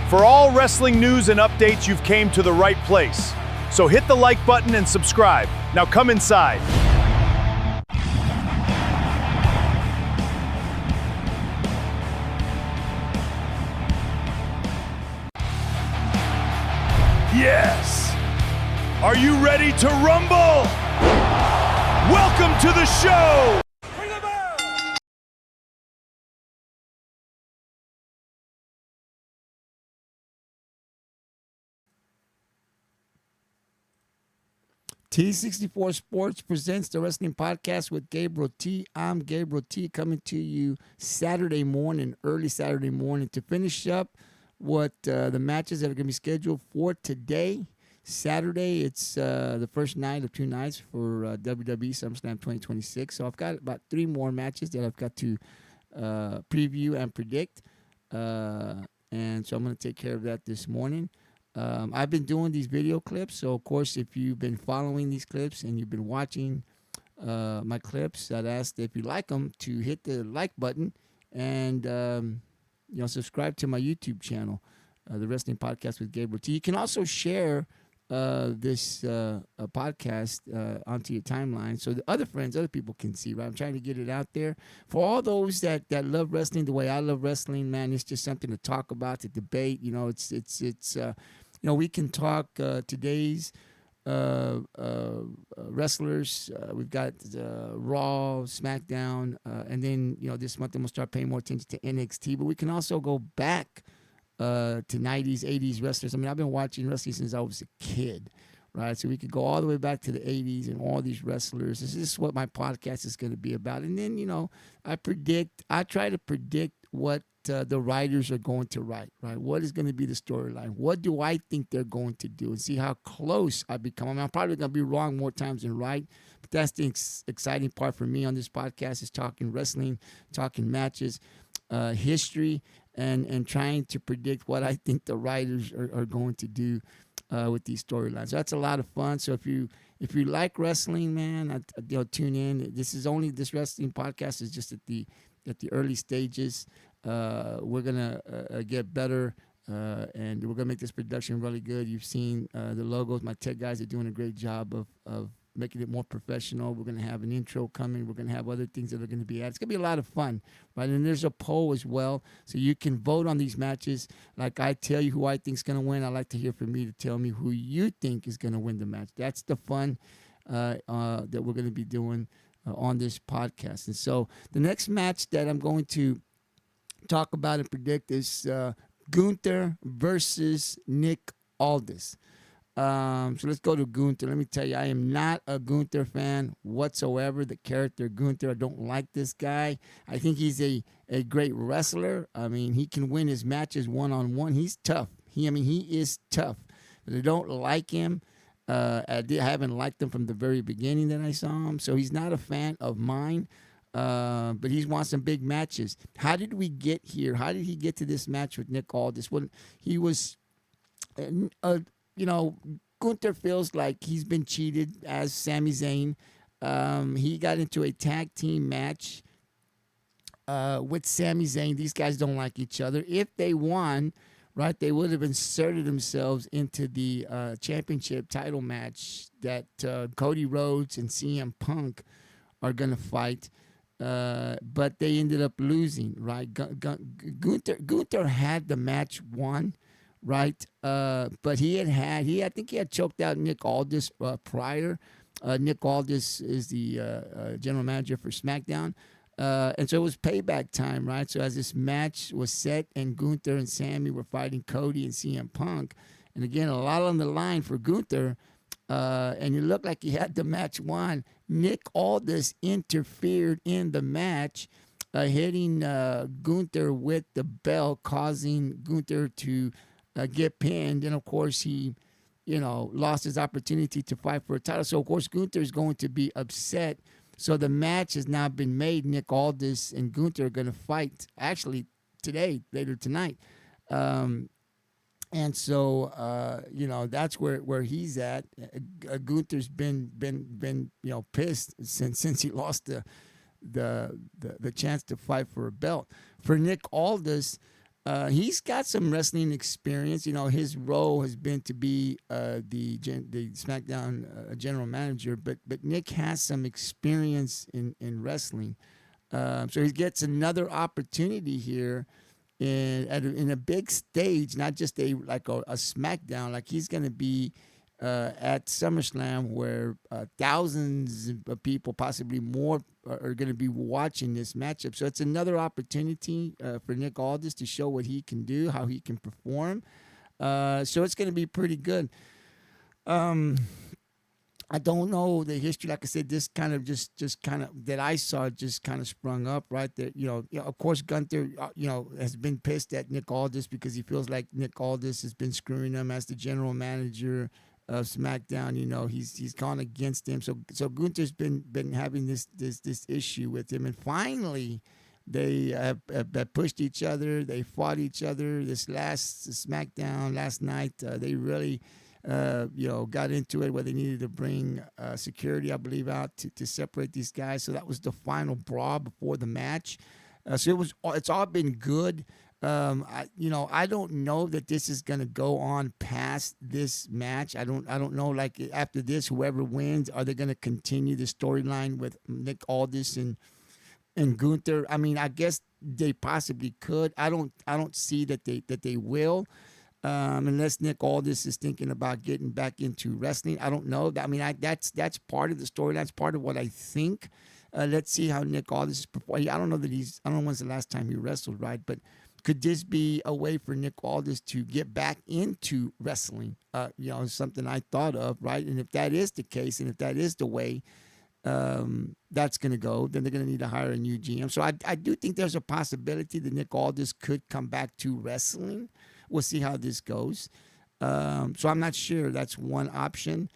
For all wrestling news and updates, you've came to the right place. So hit the like button and subscribe. Now come inside. Yes! Are you ready to rumble? Welcome to the show! T64 Sports presents the Wrestling Podcast with Gabriel T. I'm Gabriel T, coming to you Saturday morning, early Saturday morning, to finish up what the matches that are going to be scheduled for today. Saturday, it's the first night of two nights for WWE SummerSlam 2026. So I've got about three more matches that I've got to preview and predict. And so I'm going to take care of that this morning. I've been doing these video clips, so of course, if you've been following these clips and you've been watching my clips, I'd ask if you like them to hit the like button and subscribe to my YouTube channel, the Wrestling Podcast with Gabriel T. You can also share this podcast onto your timeline so the other people can see. Right, I'm trying to get it out there for all those that love wrestling the way I love wrestling. Man, it's just something to talk about, to debate. We can talk today's wrestlers. We've got Raw, SmackDown, and then this month I'm gonna start paying more attention to NXT. But we can also go back to 90s, 80s wrestlers. I mean, I've been watching wrestling since I was a kid, right? So we could go all the way back to the 80s and all these wrestlers. This is what my podcast is going to be about. And then, I try to predict what the writers are going to write, right? What is going to be the storyline? What do I think they're going to do? And see how close I become. I mean, I'm probably going to be wrong more times than right, but that's the exciting part for me on this podcast, is talking wrestling, talking matches, history, and trying to predict what I think the writers are going to do with these storylines. So that's a lot of fun. So if you like wrestling, man, tune in. This wrestling podcast is just at the early stages. We're gonna get better, and we're gonna make this production really good. You've seen the logos. My tech guys are doing a great job of making it more professional. We're going to have an intro coming. We're going to have other things that are going to be added. It's going to be a lot of fun, right? And there's a poll as well, so you can vote on these matches. Like I tell you who I think is going to win, I like to hear from you to tell me who you think is going to win the match. That's the fun that we're going to be doing on this podcast. And so the next match that I'm going to talk about and predict is Gunther versus Nick Aldis. So let's go to Gunther. Let me tell you, I am not a Gunther fan whatsoever. The character Gunther, I don't like this guy. I think he's a great wrestler. I mean, he can win his matches one-on-one. He's tough. He is tough. But I don't like him. I haven't liked him from the very beginning that I saw him. So he's not a fan of mine. But he's won some big matches. How did we get here? How did he get to this match with Nick Aldis? When he was... Gunther feels like he's been cheated as Sami Zayn. He got into a tag team match with Sami Zayn. These guys don't like each other. If they won, right, they would have inserted themselves into the championship title match that Cody Rhodes and CM Punk are going to fight. But they ended up losing, right? Gunther had the match won. Right, but I think he had choked out Nick Aldis prior. Nick Aldis is the general manager for SmackDown, and so it was payback time, right? So as this match was set, and Gunther and Sammy were fighting Cody and CM Punk, and again a lot on the line for Gunther, and it looked like he had the match won. Nick Aldis interfered in the match, hitting Gunther with the bell, causing Gunther to get pinned, and of course he, lost his opportunity to fight for a title. So of course Gunther is going to be upset. So the match has now been made. Nick Aldis and Gunther are going to fight actually later tonight. And so that's where he's at. Gunther's been pissed since he lost the chance to fight for a belt. For Nick Aldis, He's got some wrestling experience. You know, his role has been to be the SmackDown general manager, but Nick has some experience in wrestling. So he gets another opportunity here in a big stage, not just a SmackDown. Like he's going to be at SummerSlam, where thousands of people, possibly more, are going to be watching this matchup. So it's another opportunity for Nick Aldis to show what he can do, how he can perform. So it's going to be pretty good. I don't know the history. Like I said, this kind of just kind of that I saw just kind of sprung up right there. Of course, Gunther, has been pissed at Nick Aldis because he feels like Nick Aldis has been screwing him as the general manager of SmackDown. He's gone against him. So Gunther's been having this issue with him, and finally they have pushed each other. They fought each other. This last SmackDown last night, they really. Got into it where they needed to bring security, I believe, out to separate these guys. So that was the final brawl before the match. So it's all been good. I don't know that this is going to go on past this match. I don't know. Like after this, whoever wins, are they going to continue the storyline with Nick Aldis and Gunther? I mean, I guess they possibly could. I don't see that they will. Unless Nick Aldis is thinking about getting back into wrestling. I don't know. I mean, that's part of the story. That's part of what I think. Let's see how Nick Aldis is performing. I don't know when's the last time he wrestled, right? But could this be a way for Nick Aldis to get back into wrestling? Something I thought of, right? And if that is the case, and if that is the way that's going to go, then they're going to need to hire a new GM. So I do think there's a possibility that Nick Aldis could come back to wrestling. We'll see how this goes. So I'm not sure. That's one option.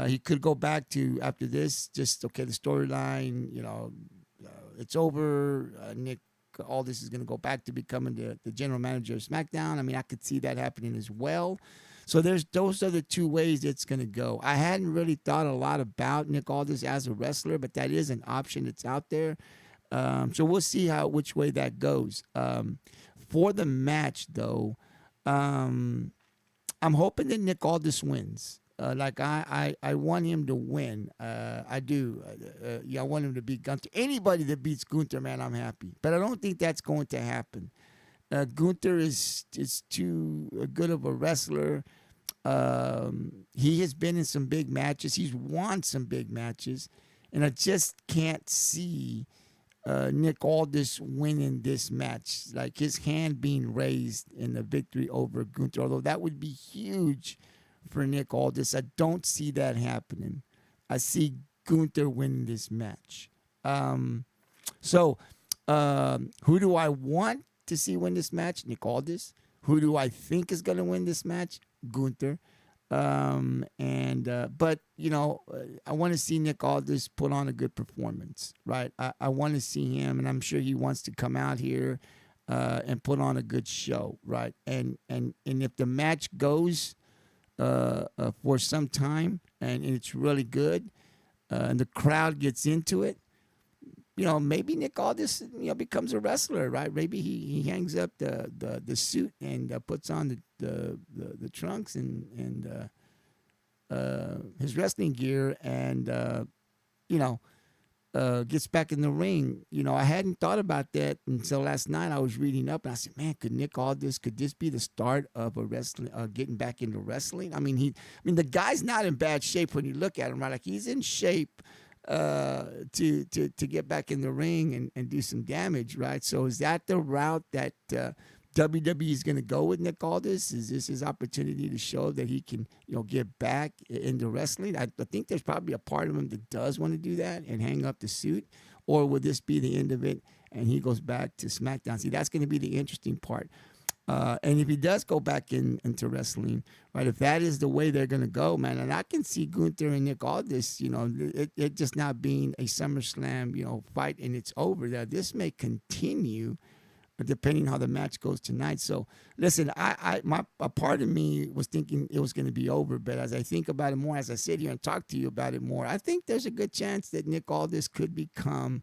He could go back to, after this, the storyline, it's over. Nick Aldis is going to go back to becoming the general manager of SmackDown. I mean, I could see that happening as well. So those are the two ways it's going to go. I hadn't really thought a lot about Nick Aldis as a wrestler, but that is an option that's out there. So we'll see which way that goes. For the match, though, I'm hoping that Nick Aldis wins. I want him to win. I do. I want him to beat Gunther. Anybody that beats Gunther, man, I'm happy. But I don't think that's going to happen. Gunther is too good of a wrestler. He has been in some big matches. He's won some big matches. And I just can't see Nick Aldis winning this match, like his hand being raised in the victory over Gunther, although that would be huge for Nick Aldis. I don't see that happening. I see Gunther winning this match. So who do I want to see win this match? Nick Aldis. Who do I think is going to win this match? Gunther. But I want to see Nick Aldis put on a good performance, right? I want to see him, and I'm sure he wants to come out here and put on a good show, right? And if the match goes for some time and it's really good, and the crowd gets into it, maybe Nick Aldis, becomes a wrestler, right? Maybe he hangs up the suit and puts on the trunks and his wrestling gear and gets back in the ring. I hadn't thought about that until last night. I was reading up and I said, man, could this be the start of a wrestling, getting back into wrestling? I mean, the guy's not in bad shape when you look at him, right? Like he's in shape to get back in the ring and do some damage, right? So is that the route that WWE is going to go with Nick Aldis? Is this his opportunity to show that he can, get back into wrestling? I think there's probably a part of him that does want to do that and hang up the suit, or will this be the end of it and he goes back to SmackDown? See, that's going to be the interesting part. And if he does go back into wrestling, right, if that is the way they're going to go, man, and I can see Gunther and Nick Aldis, it just not being a SummerSlam, fight and it's over. That this may continue depending how the match goes tonight. So, listen, a part of me was thinking it was going to be over, but as I think about it more, as I sit here and talk to you about it more, I think there's a good chance that Nick Aldis could become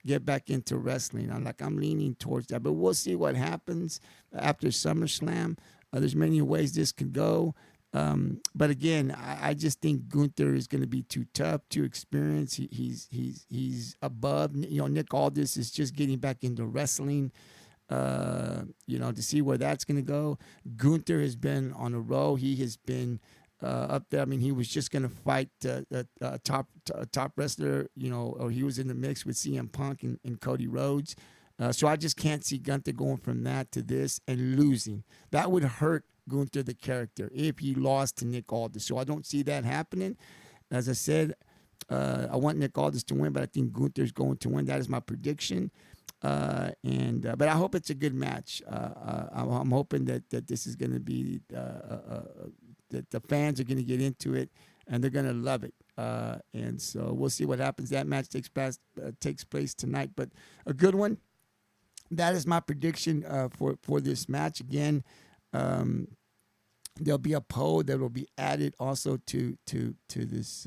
get back into wrestling. I'm leaning towards that, but we'll see what happens after SummerSlam. There's many ways this could go. But again, I just think Gunther is going to be too tough, too experienced. He's above. Nick Aldis is just getting back into wrestling. To see where that's going to go. Gunther has been on a roll. He has been up there. I mean, he was just going to fight a top wrestler, or he was in the mix with CM Punk and Cody Rhodes. So I just can't see Gunther going from that to this and losing. That would hurt Gunther, the character, if he lost to Nick Aldis. So I don't see that happening. As I said, I want Nick Aldis to win, but I think Gunther's going to win. That is my prediction. But I hope it's a good match. I'm hoping that this is going to be that the fans are going to get into it and they're going to love it. And so we'll see what happens. That match takes place tonight, but a good one. That is my prediction for this match. Again, there'll be a poll that will be added also to this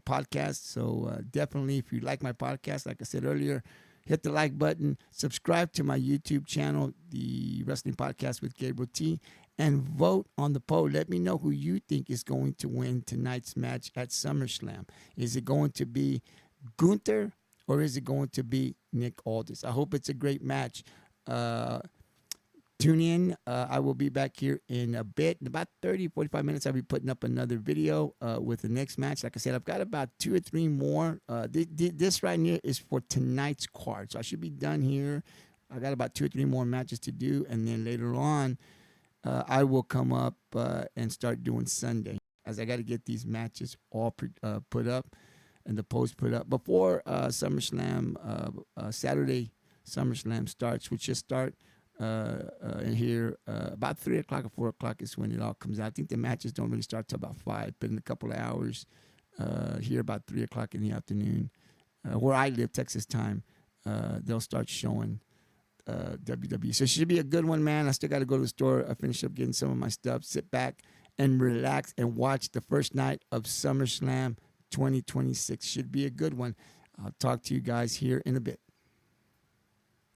podcast. So definitely, if you like my podcast, like I said earlier, hit the like button, subscribe to my YouTube channel, the Wrestling Podcast with Gabriel T, and vote on the poll. Let me know who you think is going to win tonight's match at SummerSlam. Is it going to be Gunther or is it going to be Nick Aldis? I hope it's a great match. Tune in. I will be back here in a bit. In about 30, 45 minutes, I'll be putting up another video with the next match. Like I said, I've got about 2 or 3 more. This right here is for tonight's card. So I should be done here. I got about 2 or 3 more matches to do. And then later on, I will come up and start doing Sunday, as I got to get these matches all put up and the post put up before SummerSlam, Saturday SummerSlam starts, which should start here about 3 o'clock or 4 o'clock is when it all comes out. I think the matches don't really start till about 5, but in a couple of hours here about 3 o'clock in the afternoon, where I live, Texas time, they'll start showing WWE. So it should be a good one, man. I still got to go to the store. I finish up getting some of my stuff, sit back and relax and watch the first night of SummerSlam 2026. Should be a good one. I'll talk to you guys here in a bit.